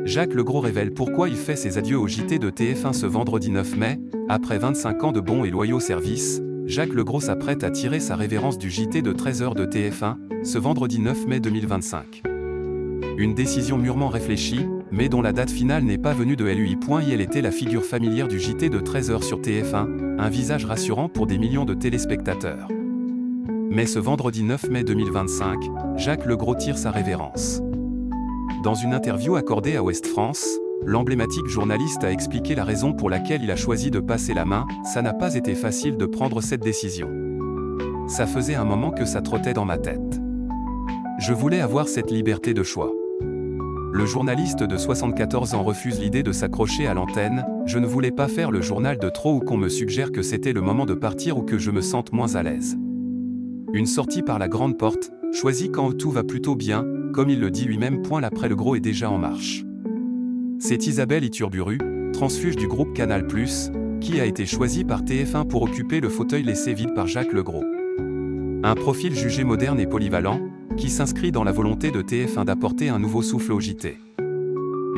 Jacques Legros révèle pourquoi il fait ses adieux au JT de TF1 ce vendredi 9 mai. Après 25 ans de bons et loyaux services, Jacques Legros s'apprête à tirer sa révérence du JT de 13h de TF1, ce vendredi 9 mai 2025. Une décision mûrement réfléchie, mais dont la date finale n'est pas venue de lui. Il était la figure familière du JT de 13h sur TF1, un visage rassurant pour des millions de téléspectateurs. Mais ce vendredi 9 mai 2025, Jacques Legros tire sa révérence. Dans une interview accordée à Ouest France, l'emblématique journaliste a expliqué la raison pour laquelle il a choisi de passer la main. Ça n'a pas été facile de prendre cette décision. Ça faisait un moment que ça trottait dans ma tête. Je voulais avoir cette liberté de choix. Le journaliste de 74 ans refuse l'idée de s'accrocher à l'antenne. Je ne voulais pas faire le journal de trop ou qu'on me suggère que c'était le moment de partir ou que je me sente moins à l'aise. Une sortie par la grande porte, choisie quand tout va plutôt bien, comme il le dit lui-même. L'après Legros est déjà en marche. C'est Isabelle Iturburu, transfuge du groupe Canal+, qui a été choisie par TF1 pour occuper le fauteuil laissé vide par Jacques Legros. Un profil jugé moderne et polyvalent, qui s'inscrit dans la volonté de TF1 d'apporter un nouveau souffle au JT.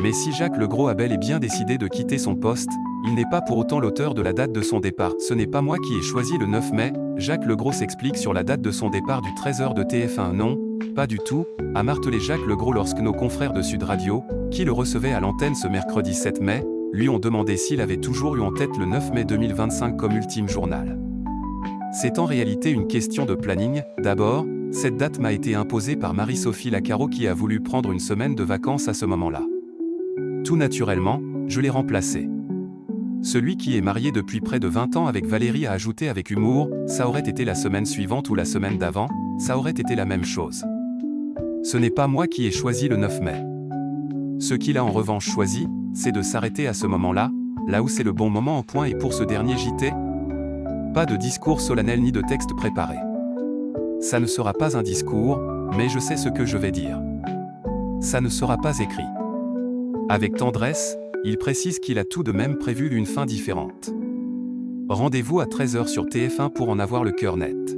Mais si Jacques Legros a bel et bien décidé de quitter son poste, il n'est pas pour autant l'auteur de la date de son départ. Ce n'est pas moi qui ai choisi le 9 mai, Jacques Legros s'explique sur la date de son départ du 13h de TF1. Non, pas du tout, a martelé Jacques Legros lorsque nos confrères de Sud Radio, qui le recevaient à l'antenne ce mercredi 7 mai, lui ont demandé s'il avait toujours eu en tête le 9 mai 2025 comme ultime journal. C'est en réalité une question de planning. D'abord, cette date m'a été imposée par Marie-Sophie Lacaro qui a voulu prendre une semaine de vacances à ce moment-là. Tout naturellement, je l'ai remplacé. Celui qui est marié depuis près de 20 ans avec Valérie a ajouté avec humour, ça aurait été la semaine suivante ou la semaine d'avant, ça aurait été la même chose. Ce n'est pas moi qui ai choisi le 9 mai. Ce qu'il a en revanche choisi, c'est de s'arrêter à ce moment-là, là où c'est le bon moment. Et pour ce dernier JT, pas de discours solennel ni de texte préparé. Ça ne sera pas un discours, mais je sais ce que je vais dire. Ça ne sera pas écrit. Avec tendresse, il précise qu'il a tout de même prévu une fin différente. Rendez-vous à 13h sur TF1 pour en avoir le cœur net.